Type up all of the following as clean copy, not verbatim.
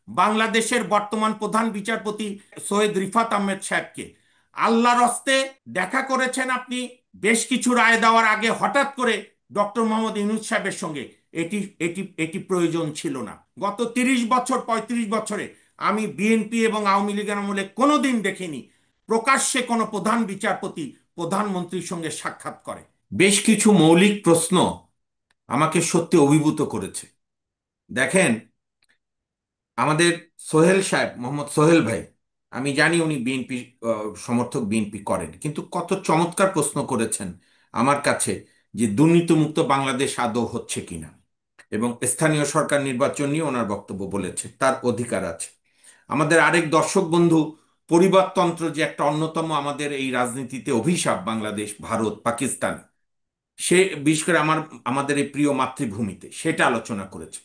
বাংলাদেশের বর্তমান প্রধান বিচারপতি সৈয়দ রিফাত আহমেদ সাহেবকে। আল্লাহর হস্তে দেখা করেছেন আপনি বেশ কিছু রায় দেওয়ার আগে হঠাৎ করে ডক্টর মোহাম্মদ ইউনূস সাহেবের সঙ্গে। এটি এটি এটি প্রয়োজন ছিল না। গত 30 বছর 35 বছরে আমি বিএনপি এবং আওয়ামী লীগের আমলে কোনোদিন দেখিনি প্রকাশ্যে কোনো প্রধান বিচারপতি প্রধানমন্ত্রীর সঙ্গে সাক্ষাৎ করে। বেশ কিছু মৌলিক প্রশ্ন আমাকে সত্যি অভিভূত করেছে। দেখেন, আমাদের সোহেল সাহেব, মোহাম্মদ সোহেল ভাই, আমি জানি উনি বিএনপি সমর্থক, বিএনপি করেন, কিন্তু কত চমৎকার প্রশ্ন করেছেন আমার কাছে যে দুর্নীতিমুক্ত বাংলাদেশ আদৌ হচ্ছে কিনা, এবং স্থানীয় সরকার নির্বাচন নিয়ে ওনার বক্তব্য বলেছে, তার অধিকার আছে। আমাদের আরেক দর্শক বন্ধু পরিবারতন্ত্র যে একটা অন্যতম আমাদের এই রাজনীতিতে অভিশাপ, বাংলাদেশ, ভারত, পাকিস্তান, সে বিশেষ করে আমাদের এই প্রিয় মাতৃভূমিতে, সেটা আলোচনা করেছে।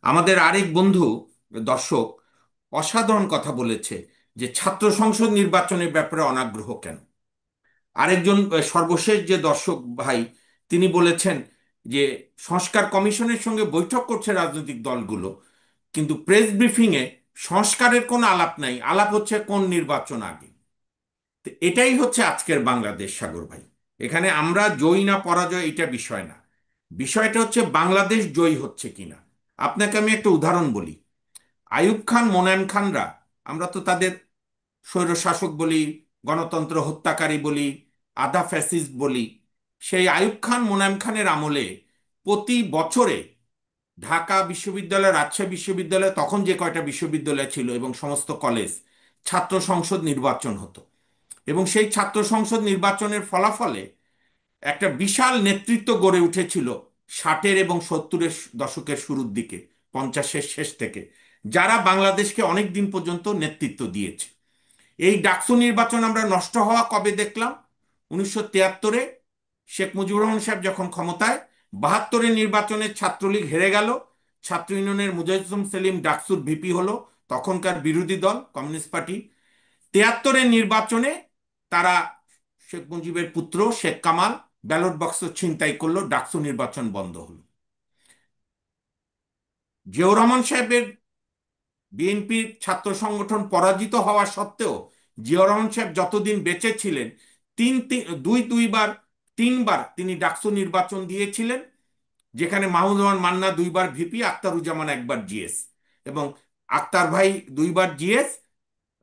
আমাদের আরেক বন্ধু দর্শক অসাধারণ কথা বলেছে যে ছাত্র সংসদ নির্বাচনের ব্যাপারে অনাগ্রহ কেন। আরেকজন সর্বশেষ যে দর্শক ভাই, তিনি বলেছেন যে সংস্কার কমিশনের সঙ্গে বৈঠক করছে রাজনৈতিক দলগুলো, কিন্তু প্রেস ব্রিফিংয়ে সংস্কারের কোনো আলাপ নাই, আলাপ হচ্ছে কোন নির্বাচন আগে। তো এটাই হচ্ছে আজকের বাংলাদেশ, সাগর ভাই। এখানে আমরা জয়ী না পরাজয় এটা বিষয় না, বিষয়টা হচ্ছে বাংলাদেশ জয়ী হচ্ছে কিনা। আপনাকে আমি একটা উদাহরণ বলি। আইয়ুব খান, মোনায়েম খানরা, আমরা তো তাদের স্বৈরশাসক বলি, গণতন্ত্র হত্যাকারী বলি, আধা ফ্যাসিস্ট বলি। সেই আইয়ুব খান, মোনায়েম খানের আমলে প্রতি বছরে ঢাকা বিশ্ববিদ্যালয়, রাজশাহী বিশ্ববিদ্যালয়, তখন যে কয়টা বিশ্ববিদ্যালয় ছিল, এবং সমস্ত কলেজ, ছাত্র সংসদ নির্বাচন হতো। এবং সেই ছাত্র সংসদ নির্বাচনের ফলাফলে একটা বিশাল নেতৃত্ব গড়ে উঠেছিল 60-এর এবং 70-এর দশকের শুরুর দিকে, 50-এর শেষ থেকে, যারা বাংলাদেশকে অনেক দিন পর্যন্ত নেতৃত্ব দিয়েছে। এই ডাকসু নির্বাচন আমরা নষ্ট হওয়া কবে দেখলাম? 1973-এ শেখ মুজিবুর রহমান সাহেব যখন ক্ষমতায়, 72-এর নির্বাচনে ছাত্রলীগ হেরে গেল, ছাত্র ইউনিয়নের মুজাহিদুল সেলিম ডাকসুর ভিপি হলো, তখনকার বিরোধী দল কমিউনিস্ট পার্টি। 73-এর নির্বাচনে তারা, শেখ মুজিবের পুত্র শেখ কামাল ব্যালট বাক্স ছিনতাই করলো, ডাকসু নির্বাচন বন্ধ হলো। জিয়াউর রহমান সাহেবের বিএনপির ছাত্র সংগঠন পরাজিত হওয়া সত্ত্বেও জিয়াউর রহমান সাহেব যতদিন বেঁচে ছিলেন, দুইবার, তিনবার তিনি ডাকসু নির্বাচন দিয়েছিলেন, যেখানে মাহমুদুর রহমান মান্না দুইবার ভিপি, আখতারুজ্জামান একবার জিএস, এবং আক্তার ভাই দুইবার জিএস,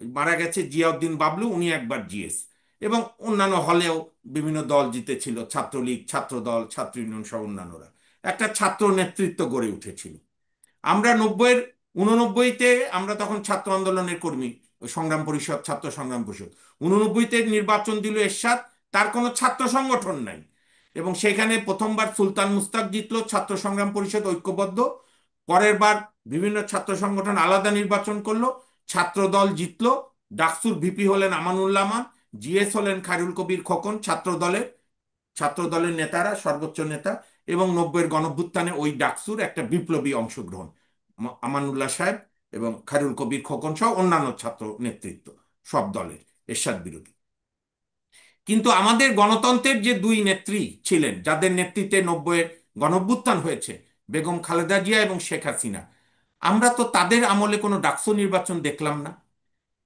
মারা গেছে জিয়াউদ্দিন বাবলু, উনি একবার জিএস, এবং অন্যান্য হলেও বিভিন্ন দল জিতেছিল, ছাত্রলীগ, ছাত্রদল, ছাত্র ইউনিয়ন সহ অন্যান্যরা। একটা ছাত্র নেতৃত্ব গড়ে উঠেছিল। আমরা 89-তে আমরা তখন ছাত্র আন্দোলনের কর্মী, ওই সংগ্রাম পরিষদ, ছাত্র সংগ্রাম পরিষদ। 89-তে নির্বাচন দিল এরশাদ, তার কোনো ছাত্র সংগঠন নাই, এবং সেখানে প্রথমবার সুলতান মুস্তাক জিতলো, ছাত্র সংগ্রাম পরিষদ ঐক্যবদ্ধ। পরের বার বিভিন্ন ছাত্র সংগঠন আলাদা নির্বাচন করলো, ছাত্র দল জিতলো, ডাকসুর ভিপি হলেন আমানুল্লাহ আমান, জিএস হলেন খায়রুল কবির খোকন, ছাত্র দলের নেতারা, সর্বোচ্চ নেতা। এবং 90-এর গণভ্যুত্থানে ওই ডাকসুর একটা বিপ্লবী অংশগ্রহণ, আমানুল্লাহ সাহেব এবং খায়রুল কবির খোকন সহ অন্যান্য ছাত্র নেতৃত্ব, সব দলের, এরশাদ বিরোধী। কিন্তু আমাদের গণতন্ত্রের যে দুই নেত্রী ছিলেন, যাদের নেতৃত্বে 90-এর গণভ্যুত্থান হয়েছে, বেগম খালেদা জিয়া এবং শেখ হাসিনা, আমরা তো তাদের আমলে কোনো ডাকসু নির্বাচন দেখলাম না।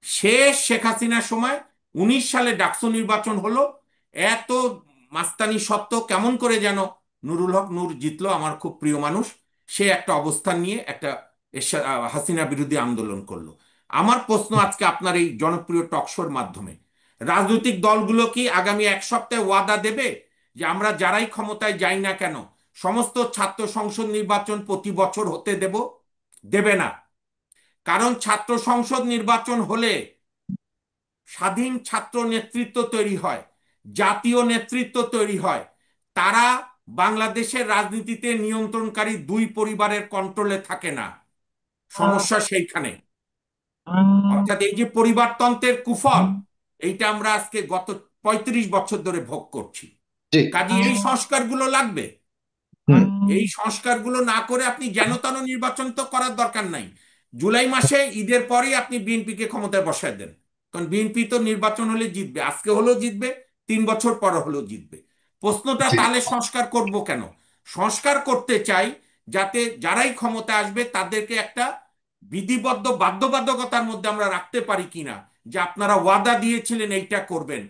শেষ শেখ হাসিনার সময় 19 সালে ডাকসু নির্বাচন হলো। এত মাস্তানি সত্ত্বেও কেমন করে যেন নুরুল হক নূর জিতলো, আমার খুব প্রিয় মানুষ। সে একটা অবস্থান নিয়ে একটা হাসিনা বিরোধী আন্দোলন করলো। আমার প্রশ্ন আজকে আপনার এই জনপ্রিয় টকশোর মাধ্যমে, রাজনৈতিক দলগুলো কি আগামী এক সপ্তাহে ওয়াদা দেবে যে আমরা যারাই ক্ষমতায় যাই না কেন সমস্ত ছাত্র সংসদ নির্বাচন প্রতি বছর হতে দেব? দেবে না। কারণ ছাত্র সংসদ নির্বাচন হলে স্বাধীন ছাত্র নেতৃত্ব তৈরি হয়, জাতীয় নেতৃত্ব তৈরি হয়। তারা বাংলাদেশের রাজনীতিতে নিয়ন্ত্রণকারী দুই পরিবারের কন্ট্রোলে থাকে না। সমস্যা সেইখানে। অর্থাৎ এই যে পরিবারতন্ত্রের কুফল, এইটা আমরা আজকে গত 35 বছর ধরে ভোগ করছি। জি। কাজে এই সংস্কারগুলো লাগবে। হুম। এই সংস্কারগুলো না করে আপনি যেন তেন নির্বাচন তো করার দরকার নাই। জুলাই মাসে ঈদের পরেই আপনি বিএনপিকে ক্ষমতায় বসায় দেন, কারণ বিএনপি তো নির্বাচন হলে জিতবে, আজকে হলেও জিতবে, 3 বছর পর হলেও জিতবে। প্রশ্নটা জি। তাহলে সংস্কার করব কেন? সংস্কার করতে চাই যাতে যারাই ক্ষমতা আসবে তাদেরকে একটা বিধিবদ্ধ বাধ্যবাধকতার মধ্যে আমরা রাখতে পারি কিনা, যে আপনারা ওয়াদা দিয়েছিলেন এইটা করবেন।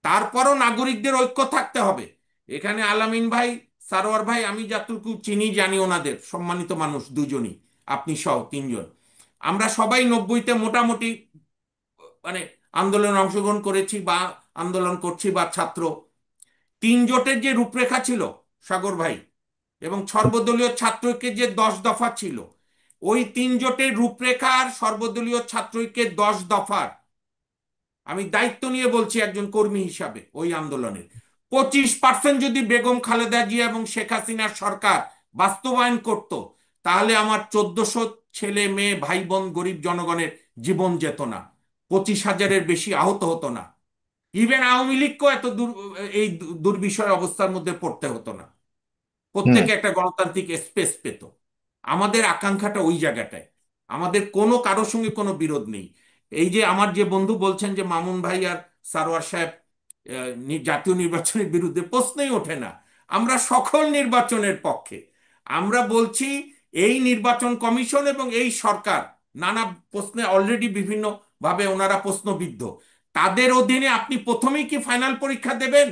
তারপরও নাগরিকদের ঐক্য থাকতে হবে। এখানে আলামিন ভাই, সারোয়ার ভাই, আমি যতটুকু চিনি জানি ওনাদের সম্মানিত মানুষ দুজনই, আপনি সহ তিনজন। আমরা সবাই 90-তে মোটামুটি মানে আন্দোলনে অংশগ্রহণ করেছি বা আন্দোলন করছি বা ছাত্র। তিন জোটের যে রূপরেখা ছিল সাগর ভাই, এবং সর্বদলীয় ছাত্রৈক্যের যে 10 দফা ছিল, ওই তিন জোটের রূপরেখা আর সর্বদলীয় ছাত্রৈক্যের 10 দফার, আমি দায়িত্ব নিয়ে বলছি একজন কর্মী হিসাবে, ওই আন্দোলনের 25% যদি বেগম খালেদা জিয়া এবং শেখ হাসিনার সরকার বাস্তবায়ন করত, তাহলে আমার 1400 ছেলে মেয়ে ভাই বোন গরিব জনগণের জীবন যেত না, 25,000-এর বেশি আহত হতো না, ইভেন আওয়ামী লীগকেও এত এই দুর্বিষয় অবস্থার মধ্যে পড়তে হতো না, হুম। প্রত্যেকে একটা গণতান্ত্রিক স্পেস পেত। আমাদের আকাঙ্ক্ষাটা ওই জায়গাটায়। আমাদের কোনো কারোর সঙ্গে কোনো বিরোধ নেই। এই যে আমার যে বন্ধু বলছেন যে মামুন ভাই আর সারোয়ার সাহেব জাতীয় নির্বাচনের বিরুদ্ধে, প্রশ্নই ওঠে না। আমরা সকল নির্বাচনের পক্ষে। আমরা বলছি এই নির্বাচন কমিশন এবং এই সরকার নানা প্রশ্নে অলরেডি বিভিন্ন ভাবে ওনারা প্রশ্নবিদ্ধ। তাদের অধীনে আপনি প্রথমেই কি ফাইনাল পরীক্ষা দেবেন,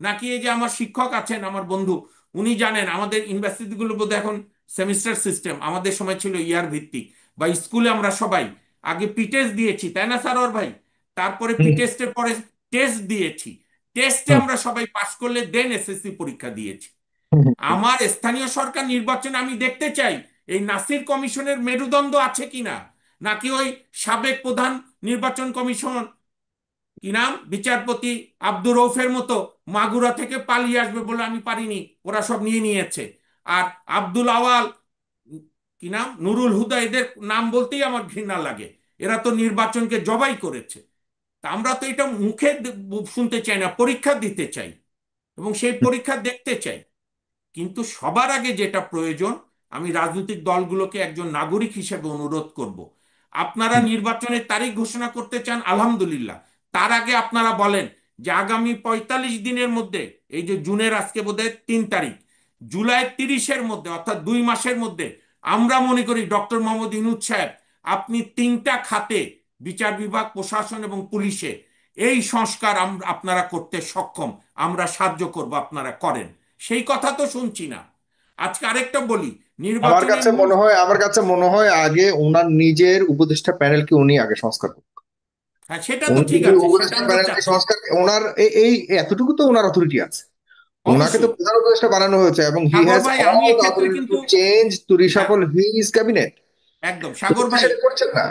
নাকি এই যে আমার শিক্ষক আছেন আমার বন্ধু, উনি জানেন আমাদের ইউনিভার্সিটিগুলো বোধহয় এখন সেমিস্টার সিস্টেম, আমাদের সময় ছিল ইয়ার ভিত্তিক, বা স্কুলে আমরা সবাই আগে পি টেস্ট দিয়েছি, তাই না সারোয়ার ভাই? তারপরে পি হুম। টেস্টের পরে টেস্ট দিয়েছি, টেস্টে হুম। আমরা সবাই পাশ করলে দেন এসএসসি পরীক্ষা দিয়েছি। হুম। হুম। আমার স্থানীয় সরকার নির্বাচনে আমি দেখতে চাই এই নাসির কমিশনের মেরুদণ্ড আছে কিনা, নাকি ওই সাবেক প্রধান নির্বাচন কমিশন, কি নাম, বিচারপতি আব্দুর রৌফের মতো মাগুরা থেকে পালিয়ে আসবে বলে আমি পারিনি, ওরা সব নিয়ে নিয়েছে। আর আব্দুল আওয়াল, কি নাম, নুরুল হুদা, এদের নাম বলতেই আমার ঘৃণা লাগে। এরা তো নির্বাচনকে জবাই করেছে। তা আমরা তো এটা মুখে শুনতে চাই না, পরীক্ষা দিতে চাই এবং সেই পরীক্ষা দেখতে চাই। কিন্তু সবার আগে যেটা প্রয়োজন, আমি রাজনৈতিক দলগুলোকে একজন নাগরিক হিসেবে অনুরোধ করব, আপনারা হুম। নির্বাচনের তারিখ ঘোষণা করতে চান, আলহামদুলিল্লাহ। তার আগে আপনারা বলেন যে আগামী 45 দিনের মধ্যে, এই যে জুনের আজকে বোধহয় 3 তারিখ, জুলাই 30-এর মধ্যে অর্থাৎ 2 মাসের মধ্যে, আমরা মনে করি ডক্টর মোহাম্মদ ইউনূস সাহেব, আপনি তিনটা খাতে, বিচার বিভাগ, প্রশাসন এবং পুলিশে এই সংস্কার আপনারা করতে সক্ষম, আমরা সাহায্য করব, আপনারা করেন। সেই কথা তো শুনছি না। আজকে আরেকটা বলি, নির্বাচনের মূল, আমার কাছে মনে হয় আগে ওনার নিজের উপদেষ্টা প্যানেলকে উনি আগে সংস্কার করুন। হ্যাঁ সেটা তো উনি ঠিক যদি আছে, সেটা উপদেষ্টা আমরা প্যানেলকে চাচ্ছি। সংস্কার, ওনার এই এতটুকু তো ওনার অথরিটি আছে। ওনাকে তো অবশ্যই। প্রধান উপদেষ্টা বানানো হয়েছে এবং হি সাগর হ্যাজ ভাই, আমি অল দ্য এক্ষেত্রে অথরিটি টু কিন্তু, চেঞ্জ, টু হ্যাঁ, রিশাফল হিজ ক্যাবিনেট। একদম কিন্তু সাগর উনি ভাই, সেটা করছেন না।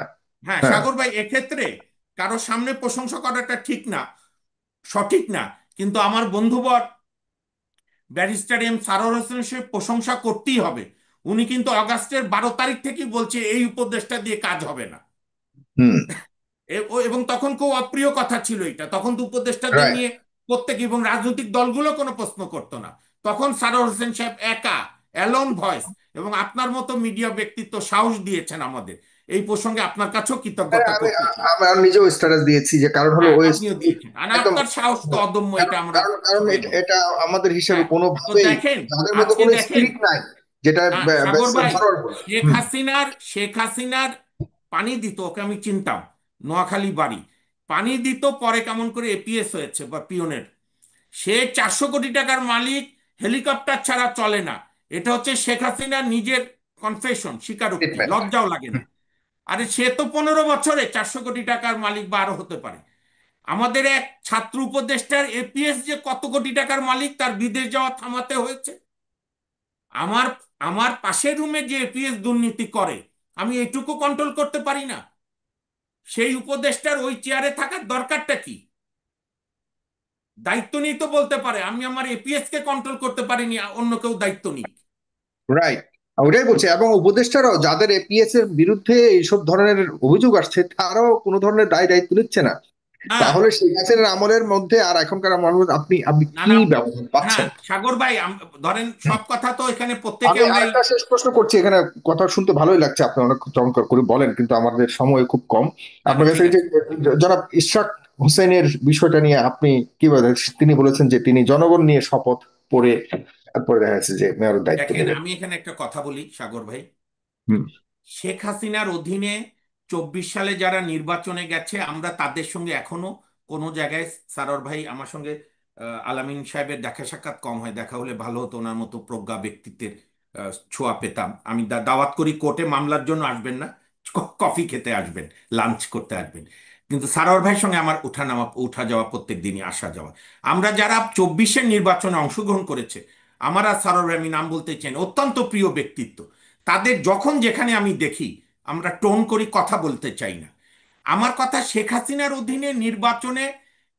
হ্যাঁ হ্যাঁ। সাগর ভাই, এক্ষেত্রে কারো সামনে প্রশংসা করাটা ঠিক না, সঠিক না। কিন্তু আমার বন্ধুবর ব্যারিস্টার এম সারোয়ার হোসেন সে প্রশংসা করতেই হবে। উনি কিন্তু অগাস্টের 12 তারিখ থেকেই বলছে এই উপদেশটা দিয়ে কাজ হবে না। হুম। এবং তখন খুব অপ্রিয় কথা ছিল এটা, তখন তো উপদেষ্টাদের রাইট। নিয়ে প্রত্যেকে এবং রাজনৈতিক দলগুলো কোনো প্রশ্ন করতো না। তখন সারোয়ার হোসেন সাহেব একা, অ্যালোন ভয়েস, এবং আপনার মতো মিডিয়া ব্যক্তিত্ব সাহস দিয়েছেন আমাদের। এই প্রসঙ্গে আপনার কাছেও আরে কৃতজ্ঞতা আমি করতে চাই। আমি আমি নিজেও স্ট্যাটাস দিয়েছি, যে কারণ হলো হ্যাঁ, ওই আপনিও দিয়েছেন, আর একদম। আপনার সাহস তো অদম্য, কারণ এটা আমরা কারণ কারণ সবাই এটা জানি। এটা আমাদের হিসেবে হ্যাঁ, তো কোনোভাবেই দেখেন, যাদের মধ্যে আজকে কোনো দেখেন, স্পিরিট নাই, যেটা সাগর ভাই, সরল বলে। হুম। শেখ হাসিনার পানি দিত, ওকে আমি চিনতাম, নোয়াখালী বাড়ি, পানি দিত, পরে কেমন করে এপিএস হয়েছে বা পিওনের। সে 400 কোটি টাকার মালিক, হেলিকপ্টার ছাড়া চলে না। এটা হচ্ছে শেখ হাসিনার নিজের কনফেশন, স্বীকারোক্তি, ট্রিটমেন্ট। লজ্জাও লাগে না। আরে সে তো 15 বছরে 400 কোটি টাকার মালিক বা আরো হতে পারে। আমাদের এক ছাত্র উপদেষ্টার এপিএস যে কত কোটি টাকার মালিক, তার বিদেশ যাওয়া থামাতে হয়েছে। আমার আমার পাশের রুমে যে এপিএস দুর্নীতি করে, আমি এটুকু কন্ট্রোল করতে পারি না, সেই উপদেষ্টার ওই চেয়ারে থাকার দরকারটা কি? দায়িত্ব নিয়ে তো বলতে পারে আমি আমার এপিএস কে কন্ট্রোল করতে পারিনি, অন্য কেউ দায়িত্ব নিক। রাইট। ওটাই বলছে, এবং উপদেষ্টারাও যাদের এপিএস এর বিরুদ্ধে এইসব ধরনের অভিযোগ আসছে তারাও কোনো ধরনের দায় দায়িত্ব নিচ্ছে না। হ্যাঁ, তাহলে শেখ হাসিনার আমলের মধ্যে আর এখনকার মানুষ, আপনি আপনি না কি না, ব্যবধান হ্যাঁ পাচ্ছেন? সাগর ভাই, ধরেন সব কথা তো এখানে প্রত্যেকে আমি আমরা আরেকটা শেষ প্রশ্ন করছি, এখানে কথা শুনতে ভালোই লাগছে, আপনি অনেক চমৎকার করে বলেন, কিন্তু আমাদের সময় খুব কম। আচ্ছা আপনার কাছে ঠিক এই যে আছে। জনাব ইশরাক হোসেনের বিষয়টা নিয়ে আপনি কি বলেন? তিনি বলেছেন যে তিনি জনগণ নিয়ে শপথ পড়ে তারপরে দেখা যাচ্ছে যে মেয়রের দায়িত্ব দেখেন, দেবেন। আমি এখানে একটা কথা বলি সাগর ভাই, হুম। শেখ হাসিনার অধীনে 24 সালে যারা নির্বাচনে গেছে আমরা তাদের সঙ্গে এখনো কোনো জায়গায়, সারোয়ার ভাই আমার সঙ্গে আলামিন সাহেবের দেখা সাক্ষাৎ কম হয়, দেখা হলে ভালো হতো, ওনার মতো প্রজ্ঞা ব্যক্তিত্বের ছোঁয়া পেতাম। আমি দাওয়াত করি, কোর্টে মামলার জন্য আসবেন না, কফি খেতে আসবেন, লাঞ্চ করতে আসবেন। কিন্তু সারোয়ার ভাইয়ের সঙ্গে আমার উঠানামা উঠা যাওয়া প্রত্যেক দিনই, আসা যাওয়া। আমরা যারা 24-এর নির্বাচনে অংশগ্রহণ করেছে, আমার আর সারোয়ার ভাই, আমি নাম বলতে চাই না, অত্যন্ত প্রিয় ব্যক্তিত্ব। তাদের যখন যেখানে আমি দেখি, আমরা টোন করি, কথা বলতে চাই না। আমার কথা, শেখ হাসিনার অধীনে নির্বাচনে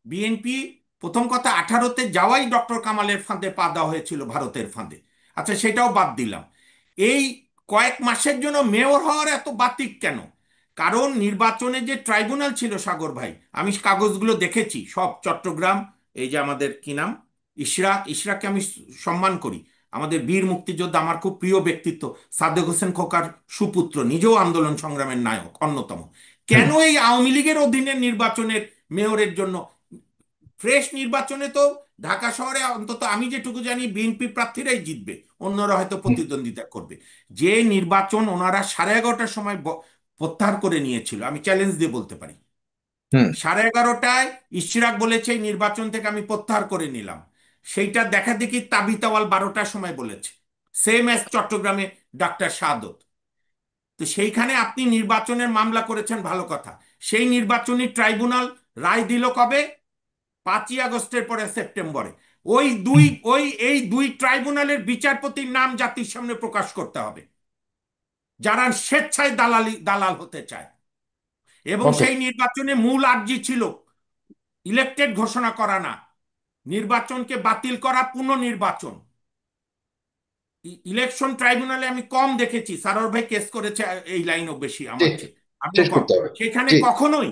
বিএনপি প্রথম কথা 18-তে যাওয়াই ডক্টর কামালের ফাঁদে পা দেওয়া হয়েছিল, ভারতের ফাঁদে। আচ্ছা, সেটাও বাদ দিলাম। এই কয়েক মাসের জন্য মেয়র হওয়ার এত বাতিক কেন? কারণ নির্বাচনে যে ট্রাইব্যুনাল ছিল, সাগর ভাই, আমি কাগজগুলো দেখেছি সব, চট্টগ্রাম, এই যে আমাদের কি নাম, ইশরাককে আমি সম্মান করি, আমাদের বীর মুক্তিযোদ্ধা, আমার খুব প্রিয় ব্যক্তিত্ব, সাদেক হোসেন খোকার সুপুত্র, নিজেও আন্দোলন সংগ্রামের নায়ক অন্যতম। হুম। কেন এই আওয়ামী লীগের অধীনে নির্বাচনের মেয়রের জন্য? ফ্রেশ নির্বাচনে তো ঢাকা শহরে অন্তত আমি যেটুকু জানি বিএনপি প্রার্থীরাই জিতবে, অন্যরা হয়তো হুম। প্রতিদ্বন্দ্বিতা করবে। যে নির্বাচন ওনারা 11:30টার সময় প্রত্যাহার করে নিয়েছিল, আমি চ্যালেঞ্জ দিয়ে বলতে পারি, হুম। 11:30টায় ইশরাক বলেছে এই নির্বাচন থেকে আমি প্রত্যাহার করে নিলাম, সেইটা দেখা দেখি তাবিতাওয়াল 12টার সময় বলেছে, সেম অ্যাজ চট্টগ্রামে ডাক্তার শাহাদত। তো সেইখানে আপনি নির্বাচনের মামলা করেছেন, ভালো কথা। সেই নির্বাচনী ট্রাইব্যুনাল রায় দিল কবে? 5ই আগস্টের পরে সেপ্টেম্বরে। ওই দুই, এই দুই ট্রাইব্যুনালের বিচারপতির নাম জাতির সামনে প্রকাশ করতে হবে, যারা স্বেচ্ছায় দালাল হতে চায়। এবং ওকে। সেই নির্বাচনে মূল আর্জি ছিল ইলেকটেড ঘোষণা করা না, নির্বাচনকে বাতিল করা, পুনর্নির্বাচন। ইলেকশন ট্রাইব্যুনালে আমি কম দেখেছি, সারোয়ার ভাই কেস করেছে এই লাইনও বেশি জি, আমার চেয়ে, আমিও শেষ কম। করতে হবে। সেখানে জি। কখনোই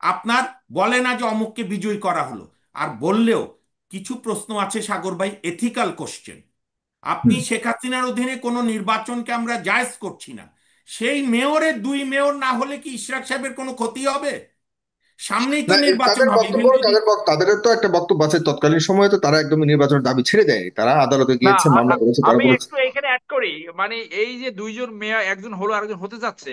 আপনার বলে না যে অমুককে বিজয়ী করা হলো। আর বললেও কিছু প্রশ্ন আছে সাগর ভাই, এথিক্যাল কোশ্চেন। আপনি হুম। শেখ হাসিনার অধীনে কোনো নির্বাচনকে আমরা জায়েজ করছি না, সেই মেয়রের দুই মেয়র না হলে কি ইশরাক সাহেবের কোনো ক্ষতি হবে? সামনেই তো না, নির্বাচন তাদের হবে, বক্তব্য, ইভেন যদি। তাদের তো একটা বক্তব্য আছে, তৎকালীন সময়ে তো তারা একদমই নির্বাচনের দাবি ছেড়ে দেয়নি, তারা আদালতে না, গিয়েছে, মামলা করেছে, তারা আমি বলেছে। একটু এখানে অ্যাড করি। মানে এই যে দুইজন মেয়র, একজন হলো আরেকজন হতে যাচ্ছে,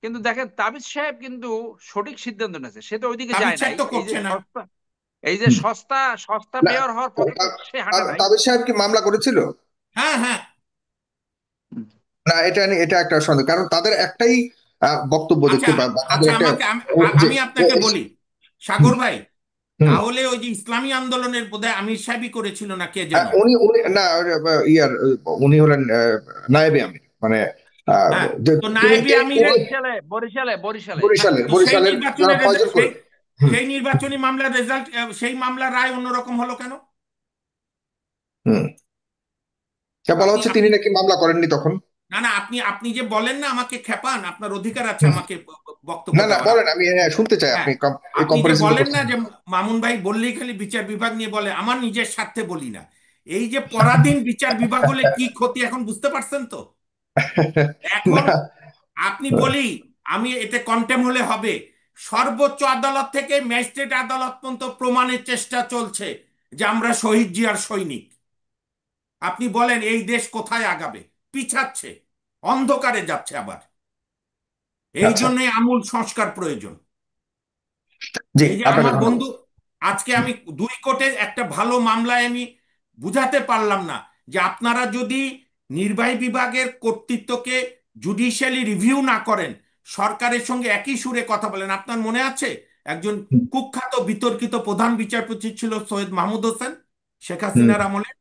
কিন্তু দেখেন তাবিজ সাহেব কিন্তু সঠিক সিদ্ধান্ত নিয়েছে, সে তো ওইদিকে তাবিজ যায় সাহেব নাই। তো এই যে করছে না। সস্তা, এই যে হুম। সস্তা সস্তা না, মেয়র হওয়ার পথে তো সে হাঁটে নাই। তাবিজ সাহেব কি মামলা করেছিল? হ্যাঁ, হ্যাঁ। না, এটা একটা সন্দেহ, কারণ তাদের একটাই বক্তব্য আচ্ছা, দেখতে পাই বা তাদের আচ্ছা, একটা আমাকে যে আমি যে- আপনাকে বলি, হুম। সাগর ভাই, হুম। তাহলে ওই যে ইসলামী আন্দোলনের বোধহয় আমির সাহেবই করেছিল না কে যেন? উনি উনি না, ইয়ার, উনি হলেন নায়েবে আমির, মানে হ্যাঁ, তো তিনি নায়েবে তিনি আমিরের। বরিশালে বরিশালে বরিশালে হ্যাঁ, বরিশালের তো সেই বরিশালের নির্বাচনী যারা ফয়জল সেই করেন। হুম। সেই নির্বাচনী মামলার রেজাল্ট, সেই মামলার রায় অন্যরকম হলো কেন? হুম। তা বলা আপনি হচ্ছে তিনি আপনি নাকি মামলা করেননি তখন। না, না, আপনি আপনি যে বলেন না আমাকে খেপান, আপনার অধিকার আছে হুম। আমাকে বক্তব্য না, না, দেওয়ার। বলেন, আমি শুনতে চাই হ্যাঁ, আপনি এই আপনি যে কম্পারিজনটা বলেন না করছেন। যে মামুন ভাই বললেই খালি বিচার বিভাগ নিয়ে বলে, আমার নিজের স্বার্থে বলি না। এই যে পরাধীন বিচার বিভাগ হলে কি ক্ষতি এখন বুঝতে পারছেন তো? এখন না। আপনি বলি, আমি এতে কন্টেম হলে হবে, সর্বোচ্চ আদালত থেকে ম্যাজিস্ট্রেট আদালত পর্যন্ত প্রমাণের চেষ্টা চলছে যে আমরা শহীদ জিয়ার সৈনিক। আপনি বলেন এই দেশ কোথায় আগাবে? পিছাচ্ছে, অন্ধকারে যাচ্ছে আবার। এই আচ্ছা। জন্যই আমূল সংস্কার প্রয়োজন। জি, এই যে আপনাকে আমার ধন্যবাদ। বন্ধু, আজকে আমি দুই কোর্টে একটা ভালো মামলায় আমি বুঝাতে পারলাম না যে আপনারা যদি নির্বাহী বিভাগের কর্তৃত্বকে জুডিশিয়ালি রিভিউ না করেন, সরকারের সঙ্গে একই সুরে কথা বলেন। আপনার মনে আছে একজন হুম। কুখ্যাত বিতর্কিত প্রধান বিচারপতি ছিল সৈয়দ মাহমুদ হোসেন, শেখ হুম। হাসিনার আমলে।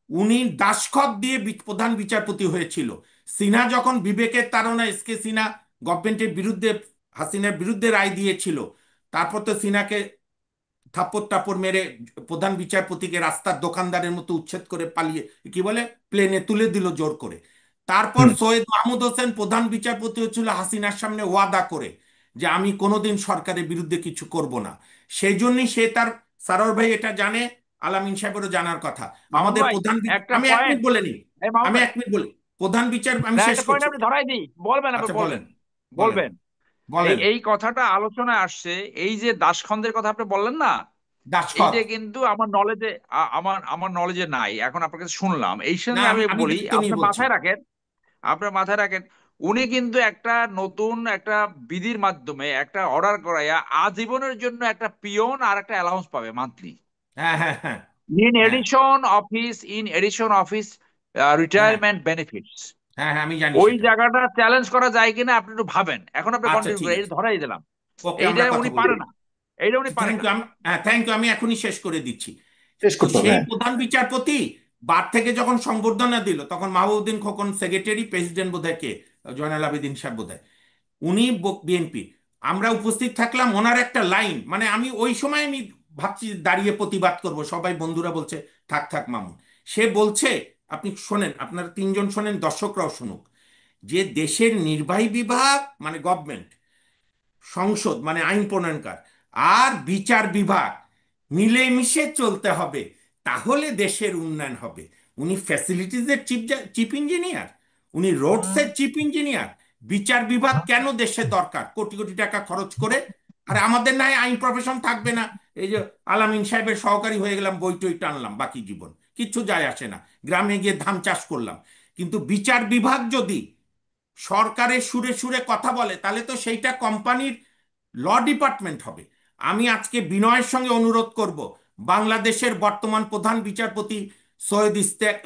উনি দাসখত দিয়ে প্রধান বিচারপতি হয়েছিল। সিনহা যখন বিবেকের তাড়না এসকে সিনহা গভর্নমেন্টের বিরুদ্ধে, হাসিনার বিরুদ্ধে রায় দিয়েছিল, তারপর তো সিনহাকে থাপ্পড় টাপ্পড় মেরে প্রধান বিচারপতিকে রাস্তার দোকানদারের মতো উচ্ছেদ করে পালিয়ে, কি বলে, প্লেনে তুলে দিল জোর করে। তারপর হুম। সৈয়দ মাহমুদ হোসেন প্রধান বিচারপতি হচ্ছিল হাসিনার সামনে ওয়াদা করে যে আমি কোনোদিন সরকারের বিরুদ্ধে কিছু করব না। সেই জন্যই সে তার, সারোয়ার ভাই এটা জানে, আলামিন সাহেবেরও জানার কথা, মামুন আমাদের ভাই, প্রধান একটা আমি এক পয়েন্ট, মিনিট বলে নিই, এই মামুন আমি ভাই, এক মিনিট বলি, প্রধান বিচার, আমি না শেষ একটা পয়েন্ট করছি। আপনি ধরাই দিই, বলবেন, আপনি আচ্ছা, বলবেন, বলেন, বলেন, বলবেন। এই বলেন। এই কথাটা আলোচনায় আসছে, এই যে দাসখন্দের কথা আপনি বললেন না, দাসখত। এইটা কিন্তু আমার নলেজে, আমার নলেজে নাই, এখন আপনার কাছে শুনলাম। এই না, সঙ্গে আমি আমি বলি, দায়িত্ব নিয়ে আপনি বলছি। মাথায় রাখেন, আপনার মাথায় রাখেন, উনি কিন্তু একটা নতুন একটা বিধির মাধ্যমে একটা অর্ডার করাইয়া আজীবনের জন্য একটা পিয়ন আর একটা অ্যালাউন্স পাবে মান্থলি, হ্যাঁ, হ্যাঁ, হ্যাঁ, হ্যাঁ, ইন এডিশন অফিস হ্যাঁ, রিটায়ারমেন্ট বেনিফিটস। হ্যাঁ, হ্যাঁ, আমি জানি ওই সেটা। জায়গাটা চ্যালেঞ্জ করা যায় কিনা আপনি একটু ভাবেন, এখন আপনি আচ্ছা, কন্টিনিউ ঠিক করেন, আছে। এটা ধরাই দিলাম। ওকে, এইটা আমরা কথা উনি বলবো। পারে না, এইটা উনি পারে থ্যাংক না। ইউ। হ্যাঁ, থ্যাংক ইউ, আমি এখনই শেষ করে দিচ্ছি। শেষ তো করতে হবে, সেই হ্যাঁ। প্রধান বিচারপতি বার থেকে যখন সংবর্ধনা দিল, তখন মাহবুবউদ্দিন খোকন সেক্রেটারি, প্রেসিডেন্ট বোধহয় কে, জয়নাল আবেদিন সাহেব বোধহয়, উনি বিএনপি, আমরা উপস্থিত থাকলাম। ওনার একটা লাইন, মানে আমি ওই সময় আমি ভাবছি দাঁড়িয়ে প্রতিবাদ করব, সবাই বন্ধুরা বলছে থাক থাক মামুন। সে বলছে, আপনি শোনেন, আপনারা তিনজন শোনেন, দর্শকরাও শুনুক, যে দেশের নির্বাহী বিভাগ মানে গভর্নমেন্ট, সংসদ মানে আইন প্রণয়নকার, আর বিচার বিভাগ মিলেমিশে চলতে হবে, তাহলে দেশের উন্নয়ন হবে। উনি ফ্যাসিলিটিজের চিফ ইঞ্জিনিয়ার, উনি রোডসের চিফ ইঞ্জিনিয়ার। বিচার বিভাগ কেন দেশে দরকার কোটি কোটি টাকা খরচ করে? আর আমাদের নাই আইন প্রফেশন থাকবে না, এই যে আলামিন সাহেবের সহকারী হয়ে গেলাম, বই টই টানলাম, বাকি জীবন কিচ্ছু যায় আসে না, গ্রামে গিয়ে ধান চাষ করলাম। কিন্তু বিচার বিভাগ যদি সরকারের সুরে সুরে কথা বলে, তাহলে তো সেইটা কোম্পানির ল ডিপার্টমেন্ট হবে। আমি আজকে বিনয়ের সঙ্গে অনুরোধ করব, বাংলাদেশের বর্তমান প্রধান বিচারপতি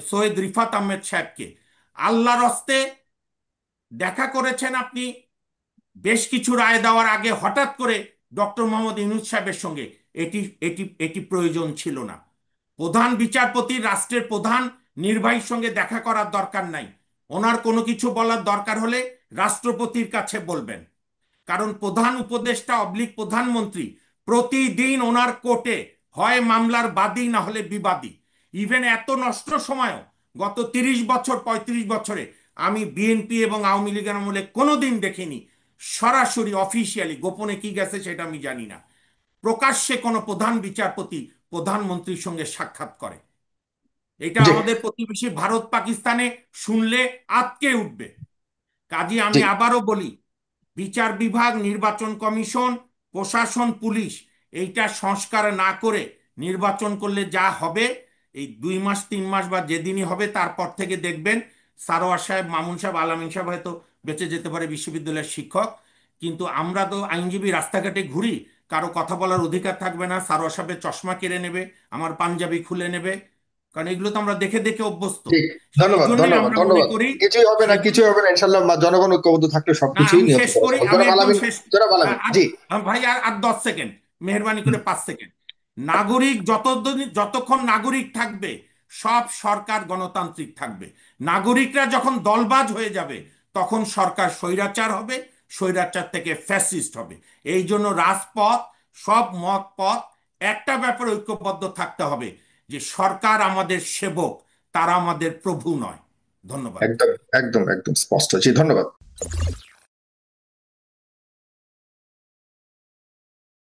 সৈয়দ রিফাত আহমেদ সাহেবকে, আল্লাহর হস্তে দেখা করেছেন আপনি বেশ কিছু রায় দেওয়ার আগে হঠাৎ করে ডক্টর মোহাম্মদ ইউনূস সাহেবের সঙ্গে, এটি এটি এটি প্রয়োজন ছিল না। প্রধান বিচারপতি রাষ্ট্রের প্রধান, নির্বাহীর সঙ্গে দেখা করার দরকার নাই। ওনার কোনো কিছু বলার দরকার হলে রাষ্ট্রপতির কাছে বলবেন। কারণ প্রধান উপদেষ্টা অবলিক প্রধানমন্ত্রী প্রতিদিন ওনার কোর্টে হয় মামলার বাদী না হলে বিবাদী। ইভেন এত নষ্ট সময়ও গত 30 বছর 35 বছরে আমি বিএনপি এবং আওয়ামী লীগের আমলে কোনোদিন দেখিনি সরাসরি অফিসিয়ালি, গোপনে কি গেছে সেটা আমি জানি না, প্রকাশ্যে কোনো প্রধান বিচারপতি প্রধানমন্ত্রীর সঙ্গে সাক্ষাৎ করে। এটা জি, আমাদের প্রতিবেশী ভারত পাকিস্তানে শুনলে আঁতকে উঠবে। কাজে জি, আমি আবারও বলি, বিচার বিভাগ, নির্বাচন কমিশন, প্রশাসন, পুলিশ, এইটা সংস্কার না করে নির্বাচন করলে যা হবে, এই 2 মাস 3 মাস বা যেদিনই হবে তারপর থেকে দেখবেন সারোয়ার সাহেব, মামুন সাহেব, আলামিন সাহেব হয়তো বেঁচে যেতে পারে, বিশ্ববিদ্যালয়ের শিক্ষক, কিন্তু আমরা তো আইনজীবী রাস্তাঘাটে ঘুরি, কারো কথা বলার অধিকার থাকবে না, সারোয়ার সাহেবের চশমা কেড়ে নেবে, আমার পাঞ্জাবি খুলে নেবে, কারণ এগুলো তো আমরা দেখে দেখে অভ্যস্ত। ঠিক। সেই ধন্যবাদ, জন্যই ধন্যবাদ, আমরা মনে ধন্যবাদ। করি, কিছুই হবে না, সেই কিছুই হবে না, ইনশাল্লাহ। জনগণ ঐক্যবদ্ধ থাকলে না, সবকিছুই আমি নিয়ন্ত্রণ শেষ করা করি, সম্ভব। আমি জনাব একদম আলামিন, শেষ। জনাব আলামিন, আর জি। ভাই, আর 10 সেকেন্ড মেহরবানি হুম, করে, 5 সেকেন্ড। নাগরিক যতক্ষণ নাগরিক থাকবে, সব সরকার গণতান্ত্রিক থাকবে। নাগরিকরা যখন দলবাজ হয়ে যাবে, তখন সরকার স্বৈরাচার হবে, স্বৈরাচার থেকে ফ্যাসিস্ট হবে। এই জন্য রাজপথ, সব মত পথ, একটা ব্যাপারে ঐক্যবদ্ধ থাকতে হবে, যে সরকার আমাদের সেবক, তারা আমাদের প্রভু নয়। ধন্যবাদ। একদম, একদম, একদম স্পষ্ট। জি, ধন্যবাদ।